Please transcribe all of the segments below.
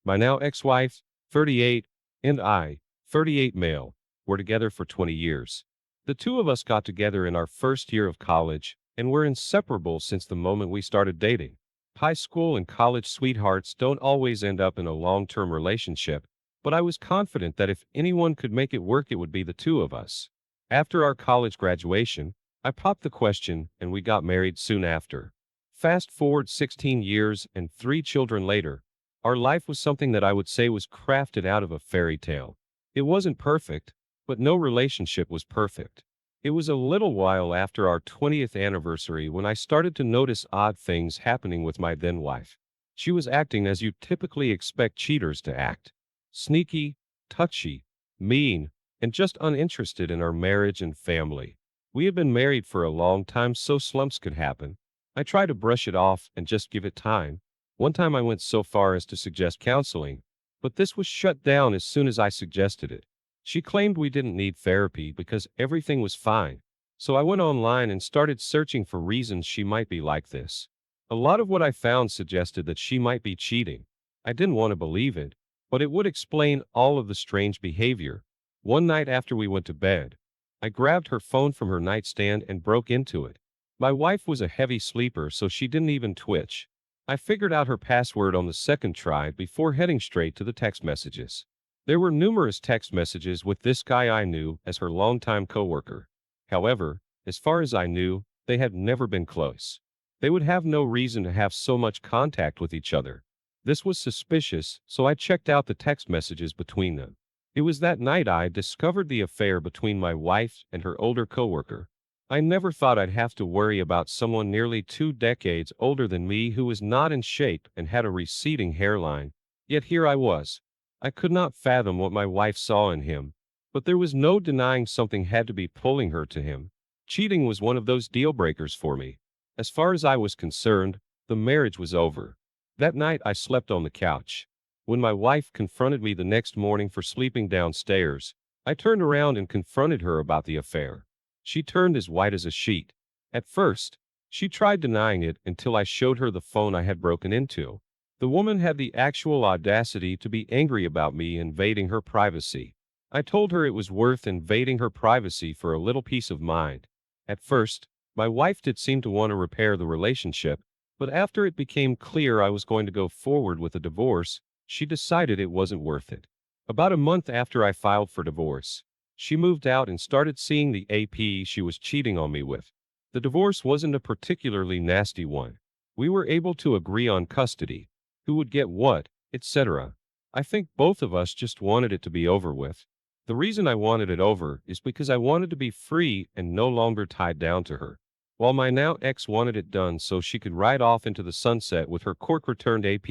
My now ex-wife, 38, and I, 38 male, were together for 20 years. The two of us got together in our first year of college, and were inseparable since the moment we started dating. High school and college sweethearts don't always end up in a long-term relationship, but I was confident that if anyone could make it work, it would be the two of us. After our college graduation, I popped the question and we got married soon after. Fast forward 16 years and 3 children later, our life was something that I would say was crafted out of a fairy tale. It wasn't perfect, but no relationship was perfect. It was a little while after our 20th anniversary when I started to notice odd things happening with my then wife. She was acting as you typically expect cheaters to act: sneaky, touchy, mean, and just uninterested in our marriage and family. We had been married for a long time, so slumps could happen. I tried to brush it off and just give it time. One time I went so far as to suggest counseling, but this was shut down as soon as I suggested it. She claimed we didn't need therapy because everything was fine. So I went online and started searching for reasons she might be like this. A lot of what I found suggested that she might be cheating. I didn't want to believe it, but it would explain all of the strange behavior. One night after we went to bed, I grabbed her phone from her nightstand and broke into it. My wife was a heavy sleeper, so she didn't even twitch. I figured out her password on the second try before heading straight to the text messages. There were numerous text messages with this guy I knew as her longtime coworker. However, as far as I knew, they had never been close. They would have no reason to have so much contact with each other. This was suspicious, so I checked out the text messages between them. It was that night I discovered the affair between my wife and her older coworker. I never thought I'd have to worry about someone nearly 2 decades older than me who was not in shape and had a receding hairline. Yet here I was. I could not fathom what my wife saw in him, but there was no denying something had to be pulling her to him. Cheating was one of those deal breakers for me. As far as I was concerned, the marriage was over. That night I slept on the couch. When my wife confronted me the next morning for sleeping downstairs, I turned around and confronted her about the affair. She turned as white as a sheet. At first, she tried denying it until I showed her the phone I had broken into. The woman had the actual audacity to be angry about me invading her privacy. I told her it was worth invading her privacy for a little peace of mind. At first, my wife did seem to want to repair the relationship, but after it became clear I was going to go forward with a divorce, she decided it wasn't worth it. About a month after I filed for divorce, she moved out and started seeing the AP she was cheating on me with. The divorce wasn't a particularly nasty one. We were able to agree on custody, who would get what, etc. I think both of us just wanted it to be over with. The reason I wanted it over is because I wanted to be free and no longer tied down to her, while my now ex wanted it done so she could ride off into the sunset with her court-returned AP.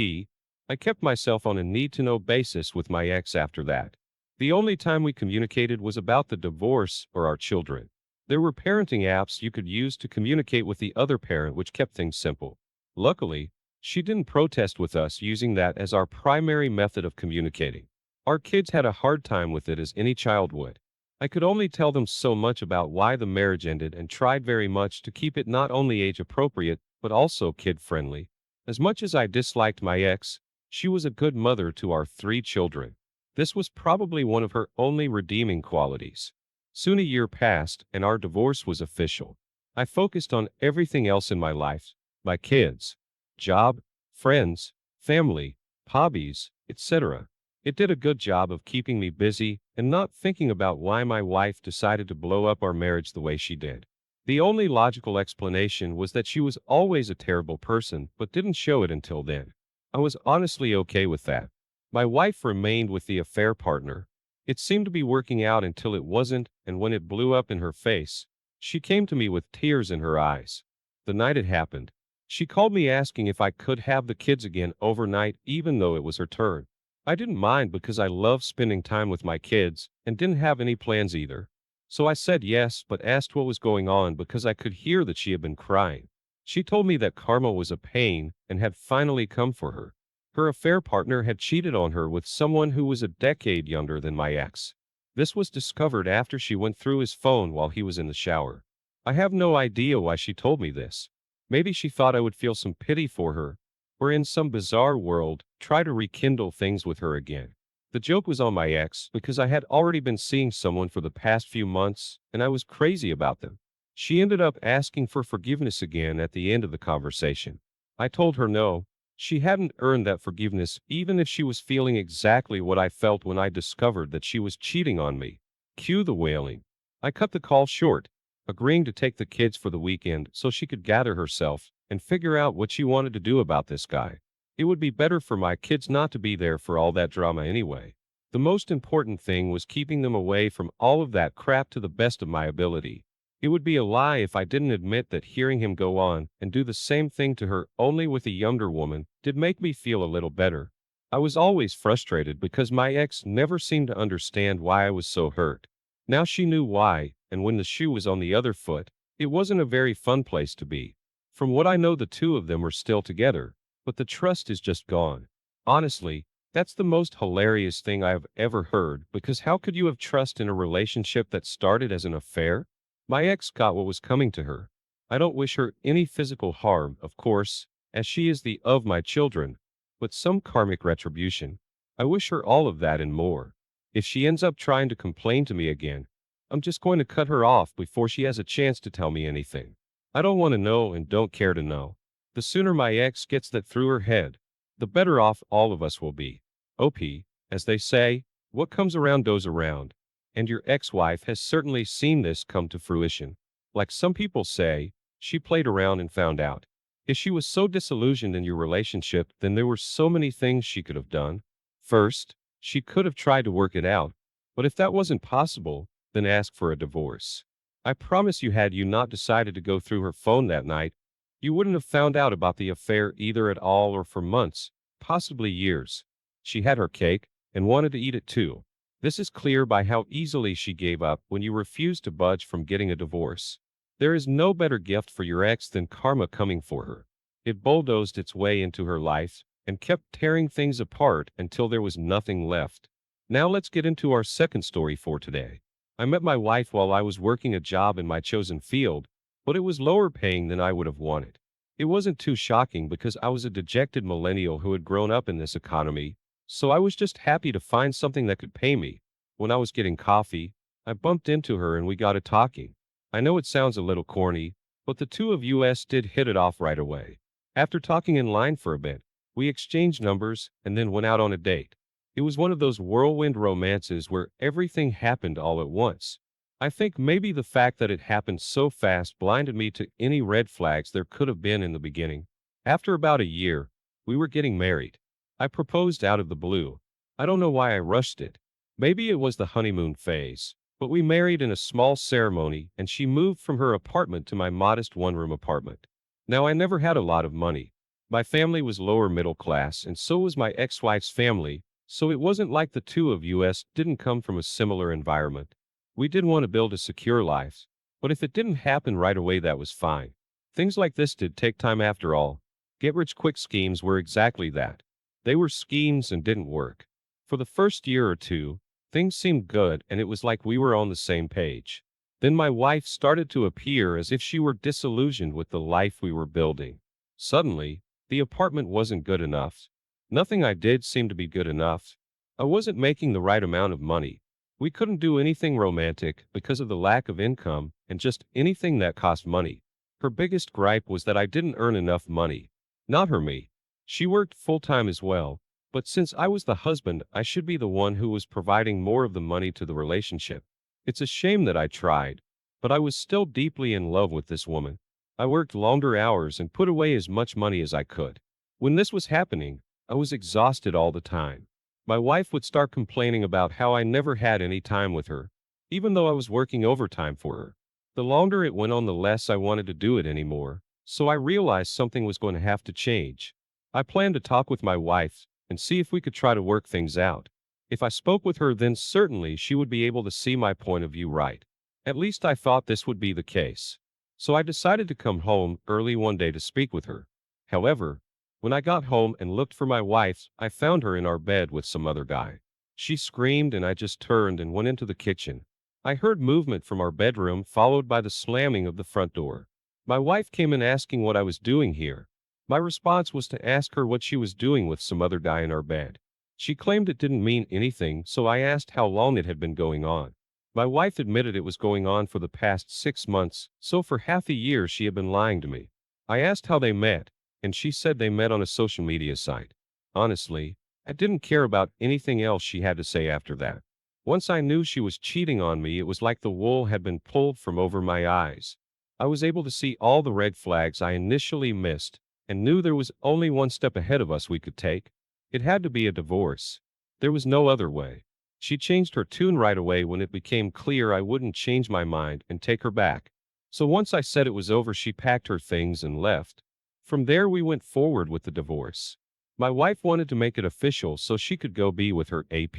I kept myself on a need-to-know basis with my ex after that. The only time we communicated was about the divorce or our children. There were parenting apps you could use to communicate with the other parent, which kept things simple. Luckily, she didn't protest with us using that as our primary method of communicating. Our kids had a hard time with it, as any child would. I could only tell them so much about why the marriage ended and tried very much to keep it not only age-appropriate, but also kid-friendly. As much as I disliked my ex, she was a good mother to our 3 children. This was probably one of her only redeeming qualities. Soon a year passed, and our divorce was official. I focused on everything else in my life: my kids, job, friends, family, hobbies, etc. It did a good job of keeping me busy and not thinking about why my wife decided to blow up our marriage the way she did. The only logical explanation was that she was always a terrible person but didn't show it until then. I was honestly okay with that. My wife remained with the affair partner. It seemed to be working out until it wasn't, and when it blew up in her face, she came to me with tears in her eyes. The night it happened, she called me asking if I could have the kids again overnight, even though it was her turn. I didn't mind because I love spending time with my kids and didn't have any plans either. So I said yes, but asked what was going on because I could hear that she had been crying. She told me that karma was a pain and had finally come for her. Her affair partner had cheated on her with someone who was a decade younger than my ex. This was discovered after she went through his phone while he was in the shower. I have no idea why she told me this. Maybe she thought I would feel some pity for her, or in some bizarre world, try to rekindle things with her again. The joke was on my ex because I had already been seeing someone for the past few months and I was crazy about them. She ended up asking for forgiveness again at the end of the conversation. I told her no, she hadn't earned that forgiveness even if she was feeling exactly what I felt when I discovered that she was cheating on me. Cue the wailing. I cut the call short, agreeing to take the kids for the weekend so she could gather herself and figure out what she wanted to do about this guy. It would be better for my kids not to be there for all that drama anyway. The most important thing was keeping them away from all of that crap to the best of my ability. It would be a lie if I didn't admit that hearing him go on and do the same thing to her only with a younger woman did make me feel a little better. I was always frustrated because my ex never seemed to understand why I was so hurt. Now she knew why, and when the shoe was on the other foot, it wasn't a very fun place to be. From what I know, the two of them are still together, but the trust is just gone. Honestly, that's the most hilarious thing I have ever heard because how could you have trust in a relationship that started as an affair? My ex got what was coming to her. I don't wish her any physical harm, of course, as she is the of my children, but some karmic retribution. I wish her all of that and more. If she ends up trying to complain to me again, I'm just going to cut her off before she has a chance to tell me anything. I don't want to know and don't care to know. The sooner my ex gets that through her head, the better off all of us will be. OP, as they say, what comes around goes around. And your ex-wife has certainly seen this come to fruition. Like some people say, she played around and found out. If she was so disillusioned in your relationship, then there were so many things she could have done. First, she could have tried to work it out. But if that wasn't possible, then ask for a divorce. I promise you, had you not decided to go through her phone that night, you wouldn't have found out about the affair either at all or for months, possibly years. She had her cake and wanted to eat it too. This is clear by how easily she gave up when you refused to budge from getting a divorce. There is no better gift for your ex than karma coming for her. It bulldozed its way into her life and kept tearing things apart until there was nothing left. Now let's get into our second story for today. I met my wife while I was working a job in my chosen field, but it was lower paying than I would have wanted. It wasn't too shocking because I was a dejected millennial who had grown up in this economy, so I was just happy to find something that could pay me. When I was getting coffee, I bumped into her and we got it talking. I know it sounds a little corny, but the two of us did hit it off right away. After talking in line for a bit, we exchanged numbers and then went out on a date. It was one of those whirlwind romances where everything happened all at once. I think maybe the fact that it happened so fast blinded me to any red flags there could have been in the beginning. After about a year, we were getting married. I proposed out of the blue. I don't know why I rushed it. Maybe it was the honeymoon phase, but we married in a small ceremony and she moved from her apartment to my modest one-room apartment. Now, I never had a lot of money. My family was lower middle class and so was my ex-wife's family, so it wasn't like the two of us didn't come from a similar environment. We did want to build a secure life, but if it didn't happen right away, that was fine. Things like this did take time after all. Get-rich-quick schemes were exactly that. They were schemes and didn't work. For the first year or two, things seemed good and it was like we were on the same page. Then my wife started to appear as if she were disillusioned with the life we were building. Suddenly, the apartment wasn't good enough. Nothing I did seemed to be good enough. I wasn't making the right amount of money. We couldn't do anything romantic because of the lack of income and just anything that cost money. Her biggest gripe was that I didn't earn enough money. Not her, me. She worked full-time as well, but since I was the husband, I should be the one who was providing more of the money to the relationship. It's a shame that I tried, but I was still deeply in love with this woman. I worked longer hours and put away as much money as I could. When this was happening, I was exhausted all the time. My wife would start complaining about how I never had any time with her, even though I was working overtime for her. The longer it went on, the less I wanted to do it anymore, so I realized something was going to have to change. I planned to talk with my wife and see if we could try to work things out. If I spoke with her, then certainly she would be able to see my point of view right. At least I thought this would be the case. So I decided to come home early one day to speak with her. However, when I got home and looked for my wife, I found her in our bed with some other guy. She screamed and I just turned and went into the kitchen. I heard movement from our bedroom followed by the slamming of the front door. My wife came in asking what I was doing here. My response was to ask her what she was doing with some other guy in our bed. She claimed it didn't mean anything, so I asked how long it had been going on. My wife admitted it was going on for the past 6 months, so for half a year she had been lying to me. I asked how they met, and she said they met on a social media site. Honestly, I didn't care about anything else she had to say after that. Once I knew she was cheating on me, it was like the wool had been pulled from over my eyes. I was able to see all the red flags I initially missed and knew there was only one step ahead of us we could take. It had to be a divorce. There was no other way. She changed her tune right away when it became clear I wouldn't change my mind and take her back. So once I said it was over, she packed her things and left. From there, we went forward with the divorce. My wife wanted to make it official so she could go be with her AP.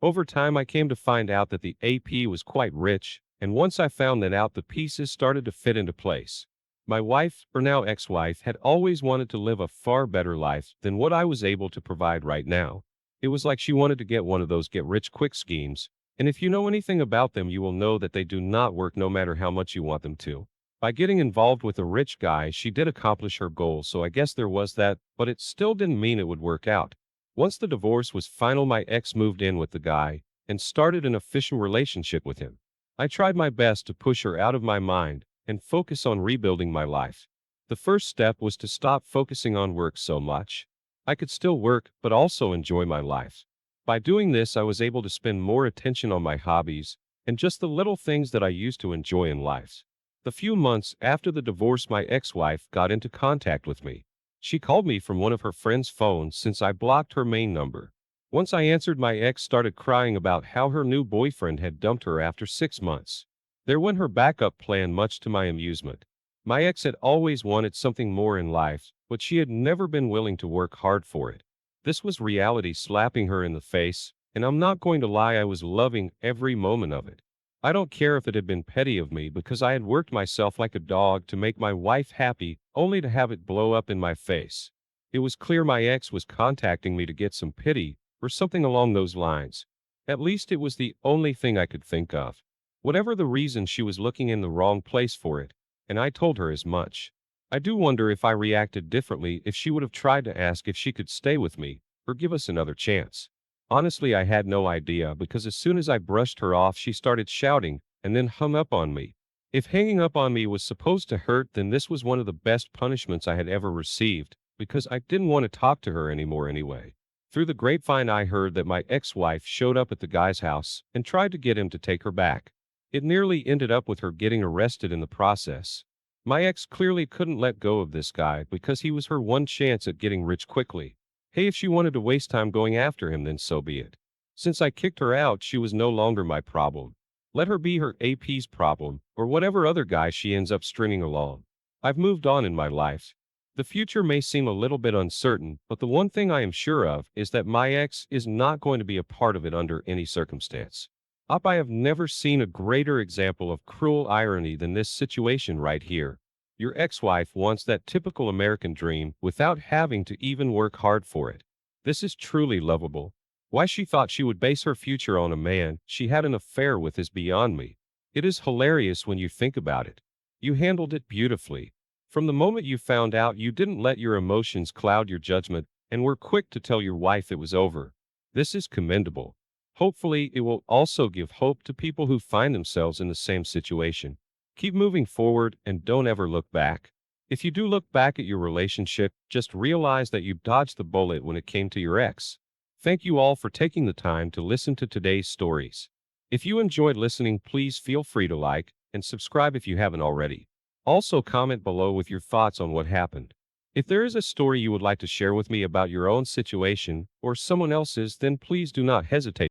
Over time, I came to find out that the AP was quite rich, and once I found that out, the pieces started to fit into place. My wife, or now ex-wife, had always wanted to live a far better life than what I was able to provide right now. It was like she wanted to get one of those get-rich-quick schemes, and if you know anything about them, you will know that they do not work no matter how much you want them to. By getting involved with a rich guy, she did accomplish her goal, so I guess there was that, but it still didn't mean it would work out. Once the divorce was final, my ex moved in with the guy and started an official relationship with him. I tried my best to push her out of my mind and focus on rebuilding my life. The first step was to stop focusing on work so much. I could still work, but also enjoy my life. By doing this, I was able to spend more attention on my hobbies and just the little things that I used to enjoy in life. The few months after the divorce, my ex-wife got into contact with me. She called me from one of her friend's phones since I blocked her main number. Once I answered, my ex started crying about how her new boyfriend had dumped her after 6 months. There went her backup plan, much to my amusement. My ex had always wanted something more in life, but she had never been willing to work hard for it. This was reality slapping her in the face, and I'm not going to lie, I was loving every moment of it. I don't care if it had been petty of me because I had worked myself like a dog to make my wife happy, only to have it blow up in my face. It was clear my ex was contacting me to get some pity, or something along those lines. At least it was the only thing I could think of. Whatever the reason, she was looking in the wrong place for it, and I told her as much. I do wonder if I reacted differently if she would have tried to ask if she could stay with me, or give us another chance. Honestly, I had no idea because as soon as I brushed her off, she started shouting and then hung up on me. If hanging up on me was supposed to hurt, then this was one of the best punishments I had ever received because I didn't want to talk to her anymore anyway. Through the grapevine, I heard that my ex-wife showed up at the guy's house and tried to get him to take her back. It nearly ended up with her getting arrested in the process. My ex clearly couldn't let go of this guy because he was her one chance at getting rich quickly. Hey, if she wanted to waste time going after him, then so be it. Since I kicked her out, she was no longer my problem. Let her be her AP's problem, or whatever other guy she ends up stringing along. I've moved on in my life. The future may seem a little bit uncertain, but the one thing I am sure of is that my ex is not going to be a part of it under any circumstance. I have never seen a greater example of cruel irony than this situation right here. Your ex-wife wants that typical American dream without having to even work hard for it. This is truly lovable. Why she thought she would base her future on a man she had an affair with is beyond me. It is hilarious when you think about it. You handled it beautifully. From the moment you found out, you didn't let your emotions cloud your judgment and were quick to tell your wife it was over. This is commendable. Hopefully, it will also give hope to people who find themselves in the same situation. Keep moving forward and don't ever look back. If you do look back at your relationship, just realize that you dodged the bullet when it came to your ex. Thank you all for taking the time to listen to today's stories. If you enjoyed listening, please feel free to like and subscribe if you haven't already. Also, comment below with your thoughts on what happened. If there is a story you would like to share with me about your own situation or someone else's, then please do not hesitate.